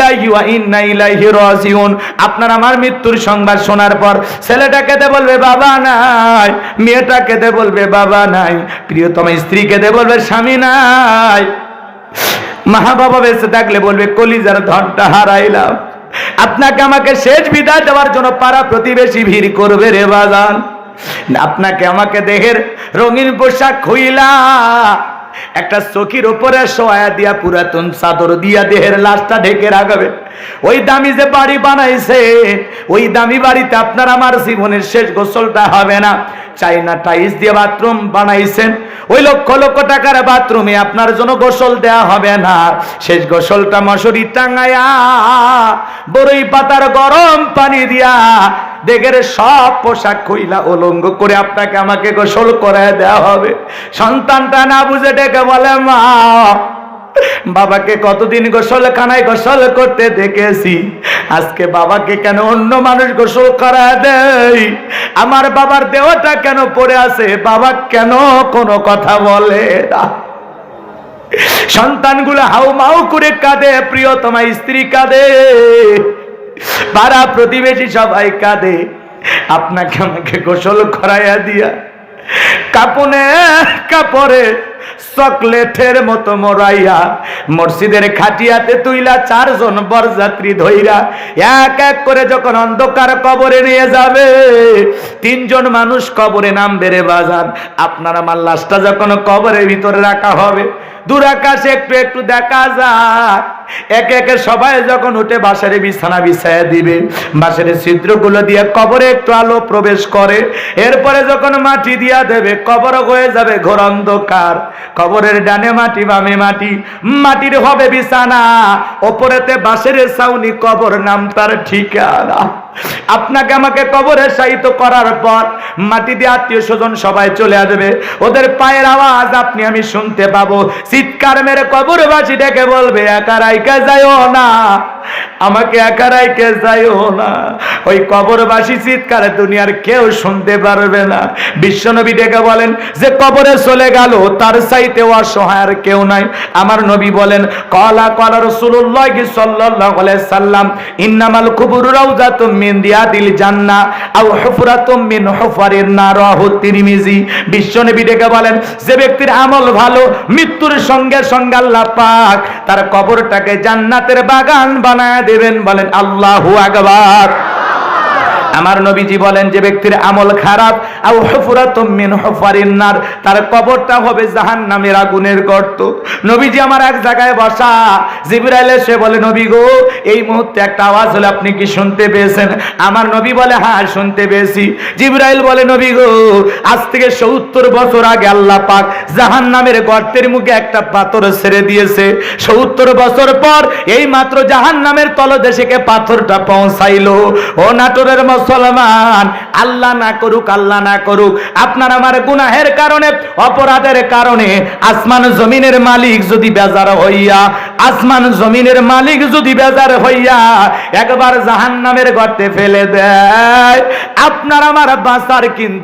লিল্লাহি ওয়া ইন্না ইলাইহি রাজিউন। আপনার আমার মৃত্যুর সংবাদ শোনার পর ছেলেটা কেঁদে বলবে বাবা নাই, মেয়েটা কেঁদে বলবে বাবা নাই, প্রিয়তম স্ত্রী কেঁদে বলবে স্বামী নাই। মা বাবা বেঁচে থাকলে বলবে কলিজার ধনটা হারাইলাম। আপনাকে আমাকে শেষ বিদায় দেওয়ার জন্য পাড়া প্রতিবেশী ভিড় করবে রে বাজান। আপনাকে আমাকে দেহের রঙিন পোশাক খুইলা একটা চকির উপরে শোয়া দিয়া পুরাতন চাদর দিয়া দেহের লাশটা ঢেকে রাখবে। ওই দামি যে বাড়ি বানাইছে, ওই দামি বাড়িতে আপনার আমার জীবনের শেষ গোসলটা হবে না। চাইনা টাইলস দিয়ে বাথরুম বানাইছেন, ওই লক্ষ লক্ষ টাকার বাথরুমে আপনার জন্য গোসল দেয়া হবে না। শেষ গোসলটা মশারি টাঙায়া বড়ই পাতার গরম পানি দিয়া দেহের সব পোশাক খুইলা উলঙ্গ করে আপনাকে আমাকে গোসল করায় দেওয়া হবে। সন্তানটা না বুঝে ডেকে বলে মা, বাবাকে কতদিন গোসলখানায় গোসল করতে দেখেছি, আজকে বাবাকে কেন অন্য মানুষ গোসল করায় দেয়? আমার বাবার দেহটা কেন পড়ে আছে, বাবা কেন কোনো কথা বলে না? সন্তানগুলো হাউমাউ করে কাঁদে, প্রিয়তমা স্ত্রী কাঁদে, পাড়া প্রতিবেশী সবাই কাঁদে। আপনাকে আমাকে গোসল করাইয়া দিয়া কাপড়ে চকলেটের মতো মরাইয়া মসজিদের খাটিয়াতে তুইলা চারজন বরযাত্রী ধইরা এক এক করে যখন অন্ধকার কবরে নিয়ে যাবে, তিনজন মানুষ কবরে নামবে রে বাজান। আপনার আমার লাশটা যখন কবরের ভিতরে রাখা হবে, দূর আকাশে একটু একটু দেখা যায় একে একে সবাই যখন উঠে বাঁশের বিছানা বিছায়া দিবে, বাঁশের ছিদ্রগুলো দিয়ে কবরে একটু আলো প্রবেশ করে। এরপরে যখন মাটি দিয়া দেবে, কবর হয়ে যাবে ঘোর অন্ধকার। কবরের ডানে মাটি, বামে মাটি, মাটির হবে বিছানা, ওপরেতে বাঁশের ছাউনি, কবর নাম তার ঠিকানা। আপনাকে আমাকে কবরে শায়িত করার পর মাটি দিয়ে আত্মীয় স্বজন সবাই চলে আসবে, ওদের পায়ের আওয়াজ আপনি আমি শুনতে পাবো। চিৎকার মেরে কবরবাসী ডেকে বলবে একা রাইকা যাইও না, আমাকে একা রাইকা যাইও না। ওই কবরবাসী চিৎকার দুনিয়ার কেউ শুনতে পারবে না। বিশ্বনবী ডেকে বলেন যে কবরে চলে গেল তার চাইতে অসহায় আর কেউ নাই। আমার নবী বলেন কলা রাসূলুল্লাহ সাল্লাল্লাহু আলাইহি সাল্লাম ইন্নামাল কুবুরু রাউযাতুম মিন রিয়াদিল জান্নাহ আও হুফরাতুম মিন হুফারিন নার। রাহু তিরমিজি। বিশ্বনবী ডেকে বলেন যে ব্যক্তির আমল ভালো, মৃত্যুর সঙ্গে সঙ্গে আল্লাহ পাক তার কবরটাকে জান্নাতের বাগান বানায় দেবেন। বলেন আল্লাহু আকবার। আমার নবীজি বলেন যে ব্যক্তির আমল খারাপ, আও হুফরাতুম মিন হুফারিন নার, তার কবরটা হবে জাহান্নামের আগুনের গর্ত। নবীজি আমার এক জায়গায় বসা, জিবরাইল এসে বলে নবী গো এই মুহূর্তে একটা আওয়াজ হলো, আপনি কি শুনতে পেয়েছেন? আমার নবী বলে হ্যাঁ শুনতে পেয়েছি। জিবরাইল বলে নবী গো আজ থেকে ৭০ বছর আগে আল্লাহ পাক জাহান্নামের গর্তের মুখে একটা পাথর ছেড়ে দিয়েছে। ৭০ বছর পর এই মাত্র জাহান্নামের তলদেশে পাথরটা পৌঁছাইলো। ও নাটোরের মুসলমান, আল্লাহ না করুক, আল্লাহ না করুক, আপনার আমার গুনাহের কারণে, অপরাধের কারণে আসমান জমিনের মালিক যদি বেজার হইয়া, আসমান জমিনের মালিক যদি বেজার হইয়া একবার জাহান্নামের গর্তে ফেলে দেয়, আপনার আমার বাঁচার কিন্তু